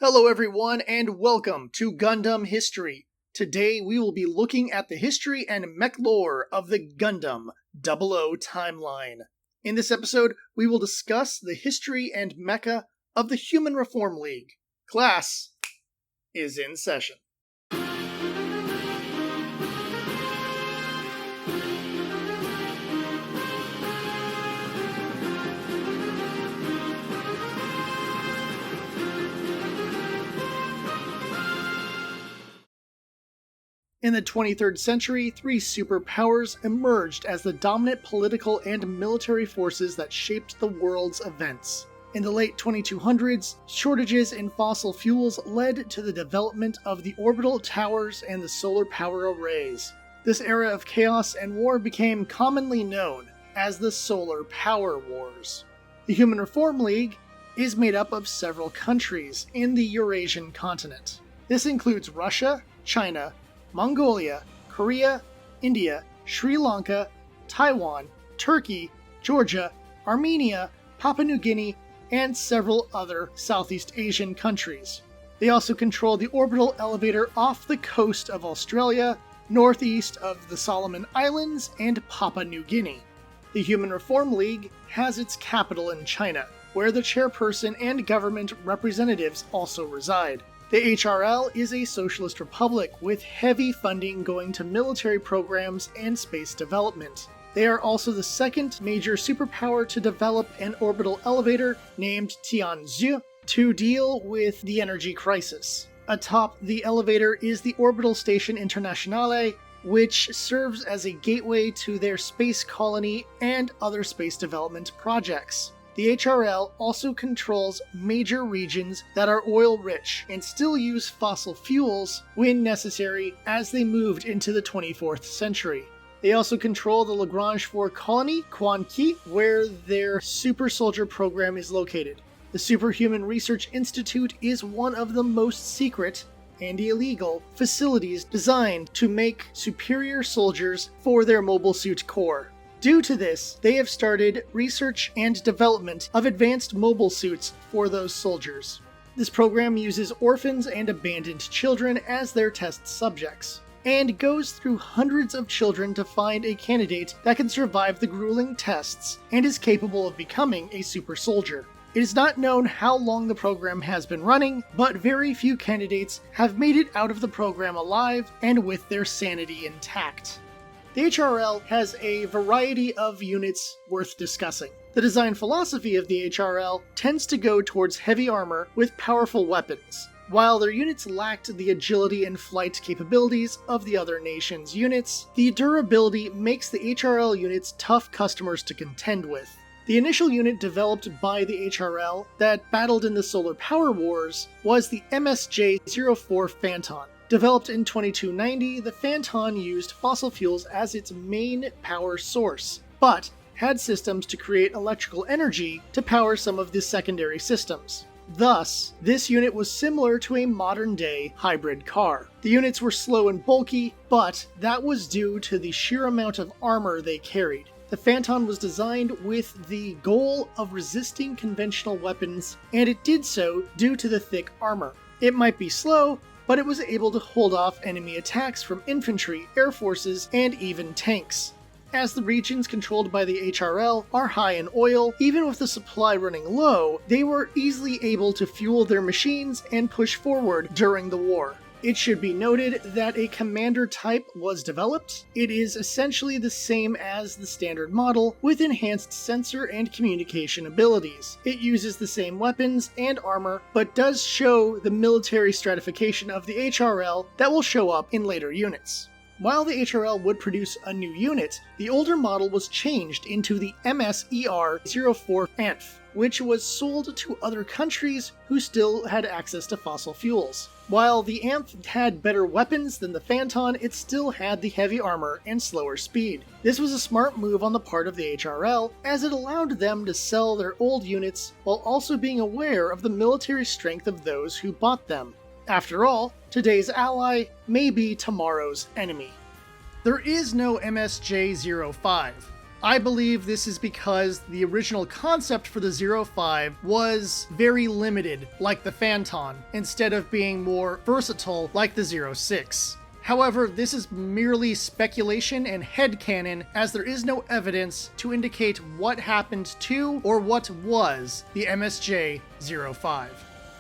Hello everyone and welcome to Gundam History. Today we will be looking at the history and mech lore of the Gundam 00 timeline. In this episode, we will discuss the history and mecha of the Human Reform League. Class is in session. In the 23rd century, three superpowers emerged as the dominant political and military forces that shaped the world's events. In the late 2200s, shortages in fossil fuels led to the development of the orbital towers and the solar power arrays. This era of chaos and war became commonly known as the Solar Power Wars. The Human Reform League is made up of several countries in the Eurasian continent. This includes Russia, China, Mongolia, Korea, India, Sri Lanka, Taiwan, Turkey, Georgia, Armenia, Papua New Guinea, and several other Southeast Asian countries. They also control the orbital elevator off the coast of Australia, northeast of the Solomon Islands, and Papua New Guinea. The Human Reform League has its capital in China, where the chairperson and government representatives also reside. The HRL is a socialist republic with heavy funding going to military programs and space development. They are also the second major superpower to develop an orbital elevator named Tianzhu to deal with the energy crisis. Atop the elevator is the Orbital Station Internationale, which serves as a gateway to their space colony and other space development projects. The HRL also controls major regions that are oil-rich and still use fossil fuels when necessary as they moved into the 24th century. They also control the Lagrange 4 colony, Quanqiu, where their super soldier program is located. The Superhuman Research Institute is one of the most secret and illegal facilities designed to make superior soldiers for their Mobile Suit Corps. Due to this, they have started research and development of advanced mobile suits for those soldiers. This program uses orphans and abandoned children as their test subjects, and goes through hundreds of children to find a candidate that can survive the grueling tests and is capable of becoming a super soldier. It is not known how long the program has been running, but very few candidates have made it out of the program alive and with their sanity intact. The HRL has a variety of units worth discussing. The design philosophy of the HRL tends to go towards heavy armor with powerful weapons. While their units lacked the agility and flight capabilities of the other nations' units, the durability makes the HRL units tough customers to contend with. The initial unit developed by the HRL that battled in the Solar Power Wars was the MSJ-04 Fanton. Developed in 2290, the Fanton used fossil fuels as its main power source, but had systems to create electrical energy to power some of the secondary systems. Thus, this unit was similar to a modern-day hybrid car. The units were slow and bulky, but that was due to the sheer amount of armor they carried. The Fanton was designed with the goal of resisting conventional weapons, and it did so due to the thick armor. It might be slow, but it was able to hold off enemy attacks from infantry, air forces, and even tanks. As the regions controlled by the HRL are high in oil, even with the supply running low, they were easily able to fuel their machines and push forward during the war. It should be noted that a commander type was developed. It is essentially the same as the standard model, with enhanced sensor and communication abilities. It uses the same weapons and armor, but does show the military stratification of the HRL that will show up in later units. While the HRL would produce a new unit, the older model was changed into the MSER-04 ANF, which was sold to other countries who still had access to fossil fuels. While the ANF had better weapons than the Fanton, it still had the heavy armor and slower speed. This was a smart move on the part of the HRL, as it allowed them to sell their old units while also being aware of the military strength of those who bought them. After all, today's ally may be tomorrow's enemy. There is no MSJ-05. I believe this is because the original concept for the 05 was very limited, like the Fanton, instead of being more versatile like the 06. However, this is merely speculation and headcanon, as there is no evidence to indicate what happened to or what was the MSJ-05.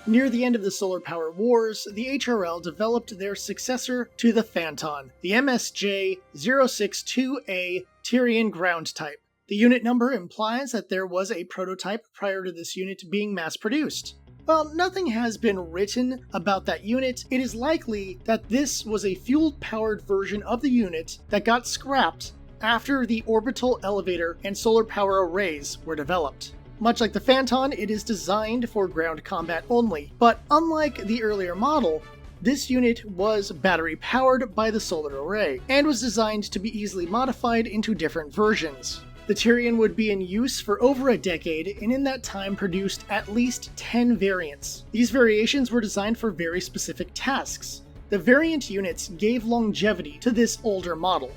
Near the end of the Solar Power Wars, the HRL developed their successor to the Fanton, the MSJ-062A Tieren Ground Type. The unit number implies that there was a prototype prior to this unit being mass-produced. While nothing has been written about that unit, it is likely that this was a fuel-powered version of the unit that got scrapped after the orbital elevator and solar power arrays were developed. Much like the Fanton, it is designed for ground combat only, but unlike the earlier model, this unit was battery-powered by the solar array, and was designed to be easily modified into different versions. The Tieren would be in use for over a decade, and in that time produced at least 10 variants. These variations were designed for very specific tasks. The variant units gave longevity to this older model.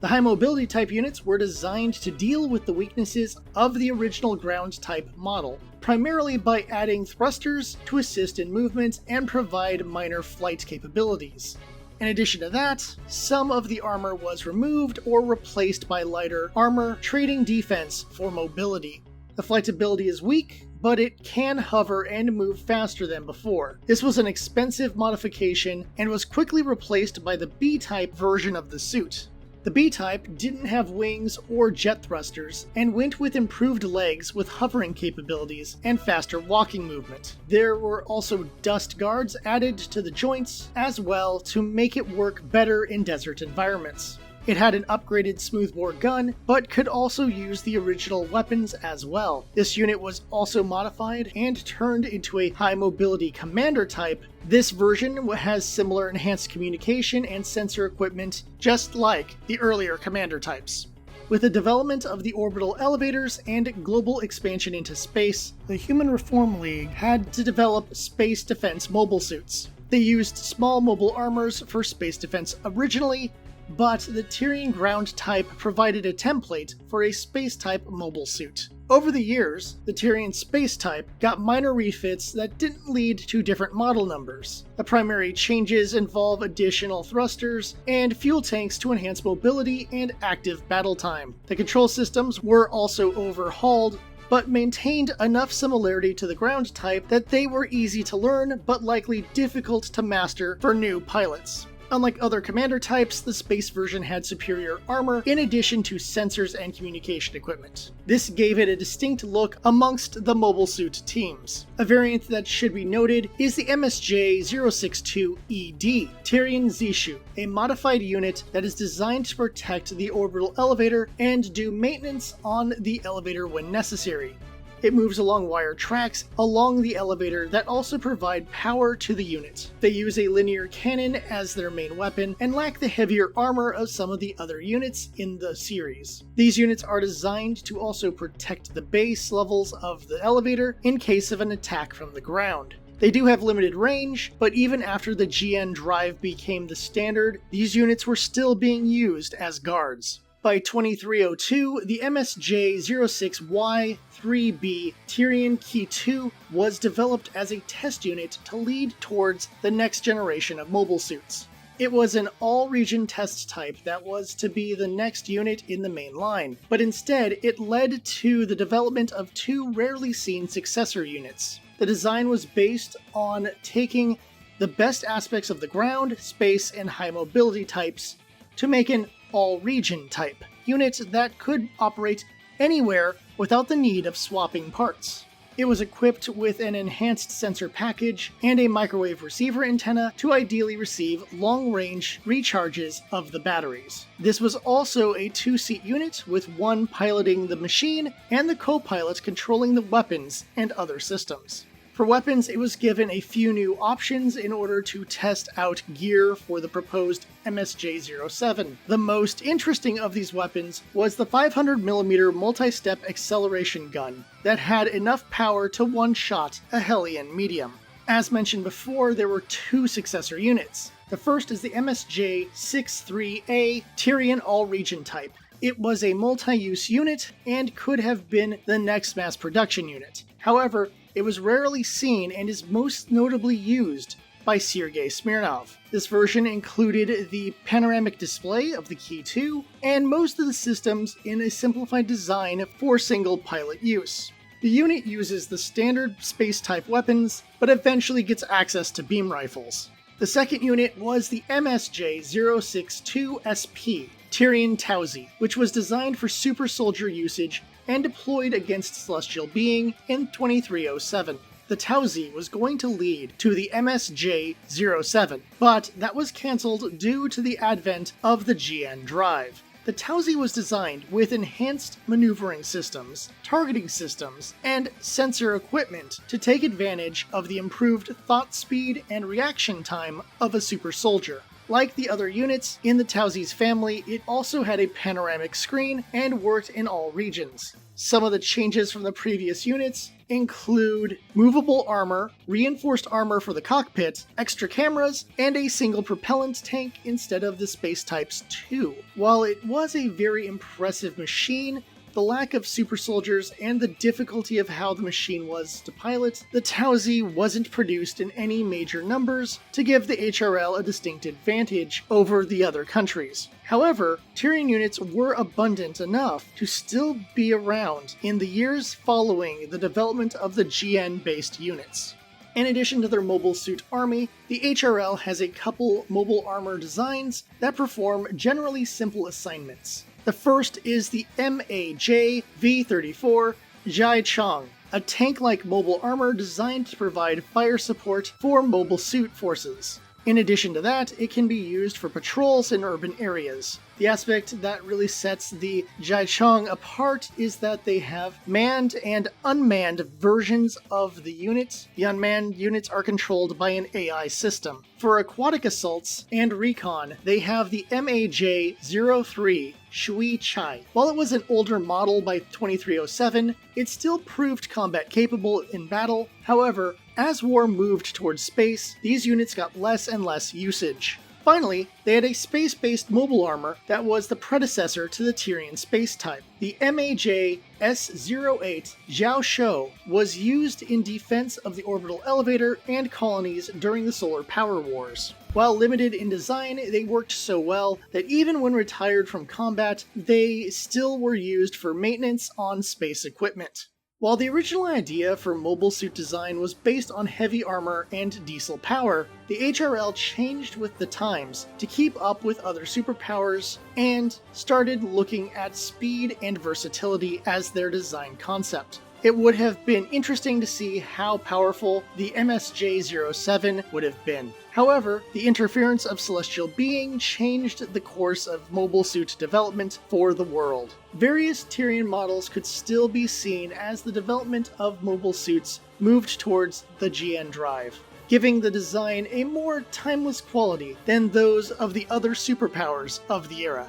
The high mobility type units were designed to deal with the weaknesses of the original ground type model, primarily by adding thrusters to assist in movement and provide minor flight capabilities. In addition to that, some of the armor was removed or replaced by lighter armor, trading defense for mobility. The flight ability is weak, but it can hover and move faster than before. This was an expensive modification and was quickly replaced by the B-type version of the suit. The B-type didn't have wings or jet thrusters, and went with improved legs with hovering capabilities and faster walking movement. There were also dust guards added to the joints as well to make it work better in desert environments. It had an upgraded smoothbore gun, but could also use the original weapons as well. This unit was also modified and turned into a high mobility commander type. This version has similar enhanced communication and sensor equipment, just like the earlier commander types. With the development of the orbital elevators and global expansion into space, the Human Reform League had to develop space defense mobile suits. They used small mobile armors for space defense originally, but the Tieren Ground Type provided a template for a space-type mobile suit. Over the years, the Tieren Space Type got minor refits that didn't lead to different model numbers. The primary changes involve additional thrusters and fuel tanks to enhance mobility and active battle time. The control systems were also overhauled, but maintained enough similarity to the ground type that they were easy to learn but likely difficult to master for new pilots. Unlike other commander types, the space version had superior armor in addition to sensors and communication equipment. This gave it a distinct look amongst the mobile suit teams. A variant that should be noted is the MSJ-062ED, Tieren Xiaoshou, a modified unit that is designed to protect the orbital elevator and do maintenance on the elevator when necessary. It moves along wire tracks along the elevator that also provide power to the unit. They use a linear cannon as their main weapon and lack the heavier armor of some of the other units in the series. These units are designed to also protect the base levels of the elevator in case of an attack from the ground. They do have limited range, but even after the GN drive became the standard, these units were still being used as guards. By 2302, the MSJ-06Y-3B Tieren Quanqiu was developed as a test unit to lead towards the next generation of mobile suits. It was an all-region test type that was to be the next unit in the main line, but instead it led to the development of two rarely seen successor units. The design was based on taking the best aspects of the ground, space, and high mobility types to make an all-region type unit that could operate anywhere without the need of swapping parts. It was equipped with an enhanced sensor package and a microwave receiver antenna to ideally receive long-range recharges of the batteries. This was also a two-seat unit with one piloting the machine and the co-pilot controlling the weapons and other systems. For weapons, it was given a few new options in order to test out gear for the proposed MSJ-07. The most interesting of these weapons was the 500mm multi-step acceleration gun that had enough power to one-shot a Hellion medium. As mentioned before, there were two successor units. The first is the MSJ-63A Tieren All-Region Type. It was a multi-use unit and could have been the next mass production unit. However, it was rarely seen and is most notably used by Sergei Smirnov. This version included the panoramic display of the Key 2 and most of the systems in a simplified design for single pilot use. The unit uses the standard space-type weapons, but eventually gets access to beam rifles. The second unit was the MSJ-062SP, Tieren Tauzi, which was designed for super soldier usage and deployed against Celestial Being in 2307. The Tauzi was going to lead to the MSJ-07, but that was cancelled due to the advent of the GN drive. The Tauzi was designed with enhanced maneuvering systems, targeting systems, and sensor equipment to take advantage of the improved thought speed and reaction time of a super soldier. Like the other units in the Tauzi's family, it also had a panoramic screen and worked in all regions. Some of the changes from the previous units include movable armor, reinforced armor for the cockpit, extra cameras, and a single propellant tank instead of the Space Type's 2. While it was a very impressive machine, the lack of super soldiers and the difficulty of how the machine was to pilot, the Tauzi wasn't produced in any major numbers to give the HRL a distinct advantage over the other countries. However, Tieren units were abundant enough to still be around in the years following the development of the GN-based units. In addition to their mobile suit army, the HRL has a couple mobile armor designs that perform generally simple assignments. The first is the MAJ V-34 Xiaoshou, a tank-like mobile armor designed to provide fire support for mobile suit forces. In addition to that, it can be used for patrols in urban areas. The aspect that really sets the Xiaoshou apart is that they have manned and unmanned versions of the unit. The unmanned units are controlled by an AI system. For aquatic assaults and recon, they have the MAJ-03 Shui Chai. While it was an older model by 2307, it still proved combat capable in battle. However, as war moved towards space, these units got less and less usage. Finally, they had a space-based mobile armor that was the predecessor to the Tieren space type. The MAJ S-08 Xiaoshou was used in defense of the orbital elevator and colonies during the solar power wars. While limited in design, they worked so well that even when retired from combat, they still were used for maintenance on space equipment. While the original idea for mobile suit design was based on heavy armor and diesel power, the HRL changed with the times to keep up with other superpowers and started looking at speed and versatility as their design concept. It would have been interesting to see how powerful the MSJ-07 would have been. However, the interference of Celestial Being changed the course of mobile suit development for the world. Various Tieren models could still be seen as the development of mobile suits moved towards the GN drive, giving the design a more timeless quality than those of the other superpowers of the era.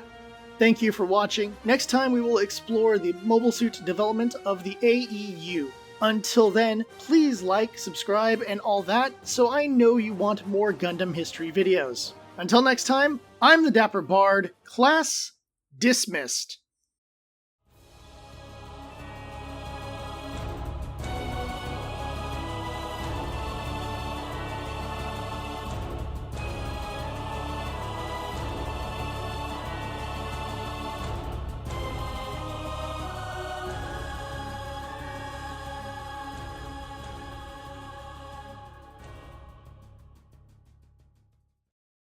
Thank you for watching. Next time we will explore the mobile suit development of the AEU. Until then, please like, subscribe, and all that, so I know you want more Gundam history videos. Until next time, I'm the Dapper Bard, class dismissed.